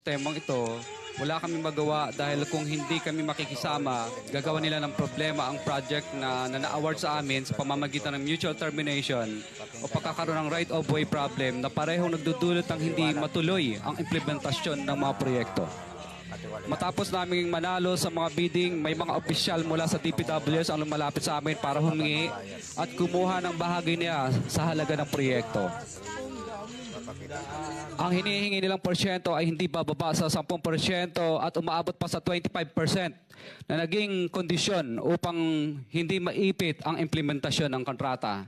temang ito, wala kami magawa dahil kung hindi kami makikisama, gagawa nila ng problema ang project na na-award sa amin sa pamamagitan ng mutual termination o pagkakaroon ng right-of-way problem na parehong nagdudulot ng hindi matuloy ang implementasyon ng mga proyekto. Matapos naming manalo sa mga bidding, may mga opisyal mula sa DPWs ang lumalapit sa amin para humingi at kumuha ng bahagi niya sa halaga ng proyekto. Ang hinihingi nilang porsyento ay hindi bababa sa 10% at umaabot pa sa 25% na naging kondisyon upang hindi maipit ang implementasyon ng kontrata.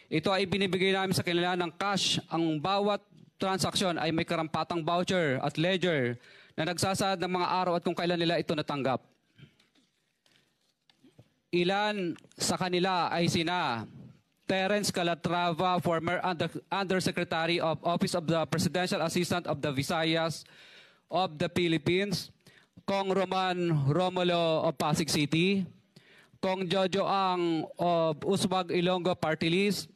Ito ay binibigay namin sa kanila ng cash. Ang bawat transaksyon ay may karampatang voucher at ledger na nagsasaad ng mga araw at kung kailan nila ito natanggap. Ilan sa kanila ay sina Terence Calatrava, former Undersecretary of Office of the Presidential Assistant of the Visayas of the Philippines, Kong Roman Romulo of Pasig City, Kong Jojo Ang of Uswag Ilonggo Party List,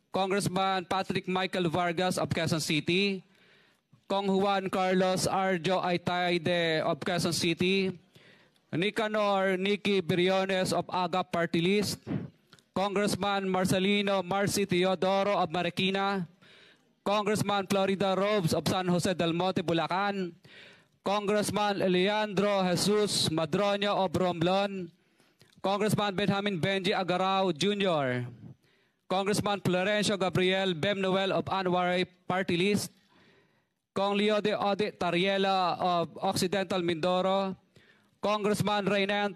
Congressman Patrick Michael Vargas of Quezon City, Kong Juan Carlos Arjo Aitayde of Quezon City, Nicanor Nicky Briones of Aga Party List, Congressman Marcelino Marcy Teodoro of Marikina, Congressman Florida Robes of San Jose del Monte, Bulacan, Congressman Leandro Jesus Madroño of Romblon, Congressman Benjamin Benji Agarao Jr., Congressman Florencio Gabriel Bem Noel of Anwaray Party List, Kong Leo de Ode Tariela of Occidental Mindoro, Congressman Reynan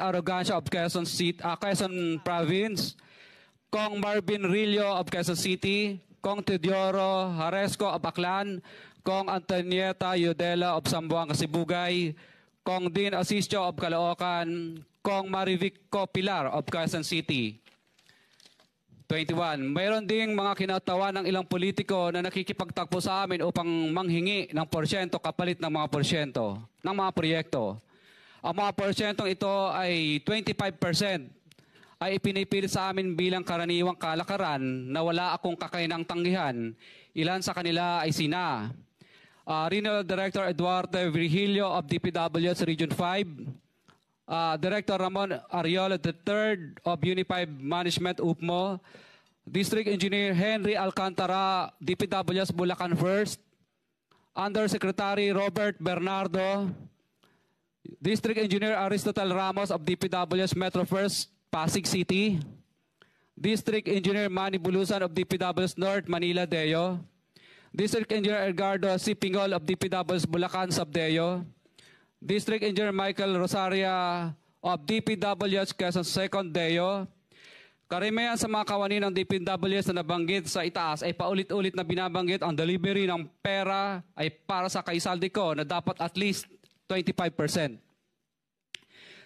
Arrogancia of Quezon Province, Kong Marvin Rillo of Quezon City, Kong Teodoro Haresco of Aklan, Kong Antonieta Yudela of Zamboanga, Sibugay, Kong Dean Asisio of Caloocan, Kong Marivico Pilar of Quezon City. 21. Mayroon ding mga kinatawa ng ilang politiko na nakikipagtakbo sa amin upang manghingi ng porsyento kapalit ng mga porsyento ng mga proyekto. Ang mga porsyentong ito ay 25% ay ipinipilit sa amin bilang karaniwang kalakaran na wala akong kakainang tanggihan. Ilan sa kanila ay sina Regional Director Eduardo Virgilio of DPW's Region 5, Director Ramon Ariola III of Unified Management UPMO, District Engineer Henry Alcantara, DPW's Bulacan First, Undersecretary Robert Bernardo, District Engineer Aristotle Ramos of DPW's Metro First, Pasig City, District Engineer Manny Bulusan of DPW's North Manila Deo, District Engineer Edgardo C. Pingol of DPW's Bulacan Subdeo, District Engineer Michael Rosaria of DPW's Quezon Second Deo. Karamihan sa mga kawani ng DPWs na nabanggit sa itaas ay paulit-ulit na binabanggit ang delivery ng pera ay para sa kay Saldico na dapat at least 25%.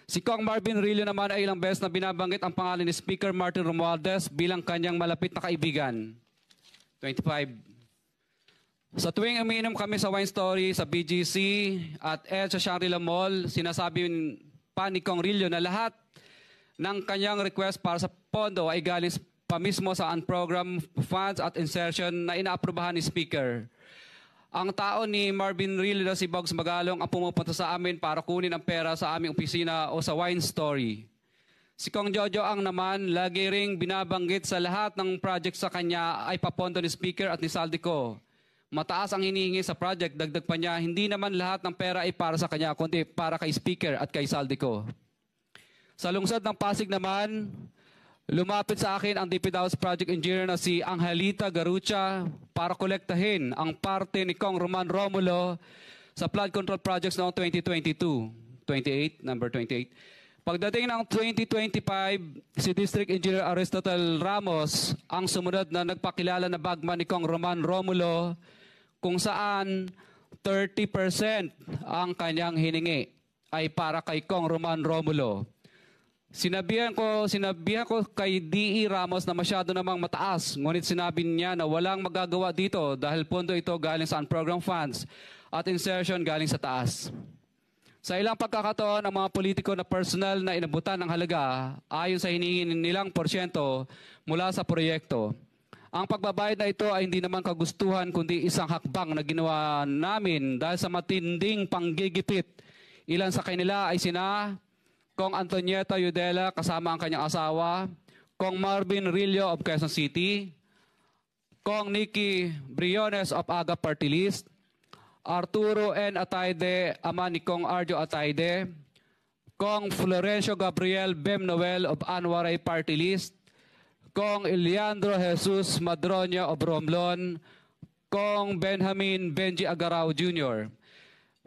Si Kong Marvin Rillo naman ay ilang beses na binabanggit ang pangalan ni Speaker Martin Romualdez bilang kanyang malapit na kaibigan. 25. Sa tuwing umiinom kami sa Wine Story, sa BGC at sa Shangri-La Mall, sinasabi pa ni Kong Rillo na lahat ng kanyang request para sa pondo ay galing pa mismo sa unprogrammed funds at insertion na inaaprubahan ni Speaker. Ang tao ni Marvin Rillo na si Bogs Magalong ang pumupunta sa amin para kunin ang pera sa aming opisina o sa Wine Story. Si Kong Jojo Ang naman, lagi ring binabanggit sa lahat ng project sa kanya ay papondo ni Speaker at ni Saldico. Mataas ang hinihingi sa project, dagdag pa niya, hindi naman lahat ng pera ay para sa kanya, kundi para kay Speaker at kay Saldico. Sa lungsod ng Pasig naman, lumapit sa akin ang DPW's project engineer na si Angelita Garucha para kolektahin ang parte ni Kong Roman Romulo sa flood control projects noong 2022. 28, number 28. Pagdating ng 2025, si District Engineer Aristotle Ramos ang sumunod na nagpakilala na bagman ni Kong Roman Romulo kung saan 30% ang kanyang hiningi ay para kay Kong Roman Romulo. Sinabihan ko kay D.E. Ramos na masyado namang mataas, ngunit sinabi niya na walang magagawa dito dahil pondo ito galing sa unprogrammed funds at insertion galing sa taas. Sa ilang pagkakataon, ang mga politiko na personal na inabutan ng halaga ayon sa hinihingi nilang porsyento mula sa proyekto. Ang pagbabayad na ito ay hindi naman kagustuhan kundi isang hakbang na ginawa namin dahil sa matinding panggigipit. Ilan sa kanila ay sina Kong Antonieta Yudela kasama ang kanyang asawa, Kong Marvin Rillo of Quezon City, Kong Nikki Briones of Aga Party List, Arturo N. Atayde, ama ni Kong Arjo Atayde, Kong Florencio Gabriel Bem Noel of Anwaray Party List, Kong Eliandro Jesus Madroña of Romblon, Kong Benjamin Benji Agarao Jr.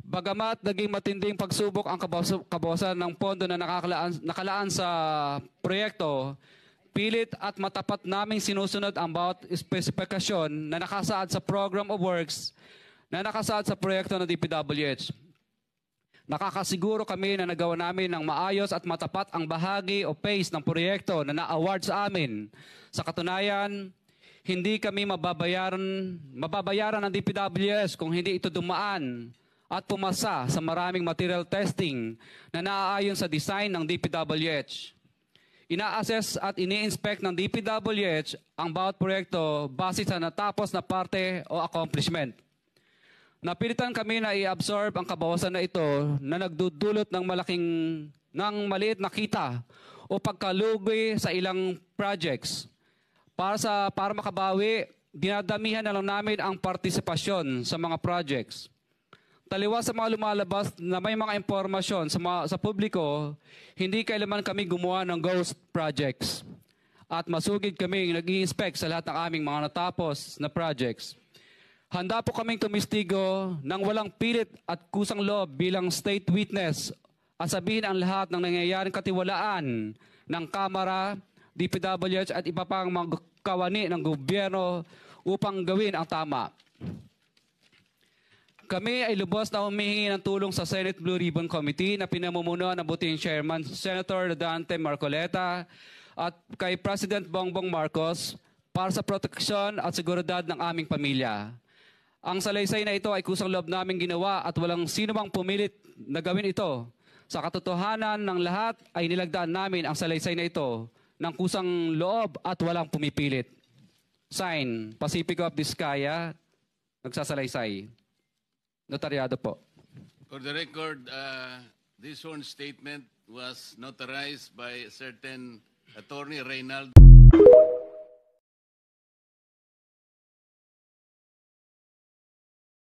Bagamat naging matinding pagsubok ang kabawasan ng pondo na nakalaan sa proyekto, pilit at matapat naming sinusunod ang bawat espesifikasyon na nakasaad sa Program of Works na nakasaad sa proyekto ng DPWH. Nakakasiguro kami na nagawa namin ng maayos at matapat ang bahagi o phase ng proyekto na na-award sa amin. Sa katunayan, hindi kami mababayaran ng DPWH kung hindi ito dumaan at pumasa sa maraming material testing na naaayon sa design ng DPWH. Ina-assess at ini-inspect ng DPWH ang bawat proyekto base sa natapos na parte o accomplishment. Napilitan kami na i-absorb ang kabawasan na ito na nagdudulot ng maliit na kita o pagkalugi sa ilang projects. Para makabawi, dinadamihan na lang namin ang partisipasyon sa mga projects. Taliwas sa mga lumalabas na may mga impormasyon sa publiko, hindi kailanman kami gumawa ng ghost projects. At masugid kaming nag-i-inspect sa lahat ng aming mga natapos na projects. Handa po kaming tumistigo ng walang pilit at kusang loob bilang state witness at sabihin ang lahat ng nangyayaring katiwalaan ng Kamara, DPWH at iba pang mga kawani ng gobyerno upang gawin ang tama. Kami ay lubos na humihingi ng tulong sa Senate Blue Ribbon Committee na pinamumunuan ng buting Chairman Senator Dante Marcoleta at kay President Bongbong Marcos para sa proteksyon at seguridad ng aming pamilya. Ang salaysay na ito ay kusang loob naming ginawa at walang sino mang pumilit na gawin ito. Sa katotohanan ng lahat ay nilagdaan namin ang salaysay na ito ng kusang loob at walang pumipilit. Sign, Pacifico of Vizcaya, nagsasalaysay. Notaryado po. For the record, this sworn statement was notarized by a certain Attorney Reynaldo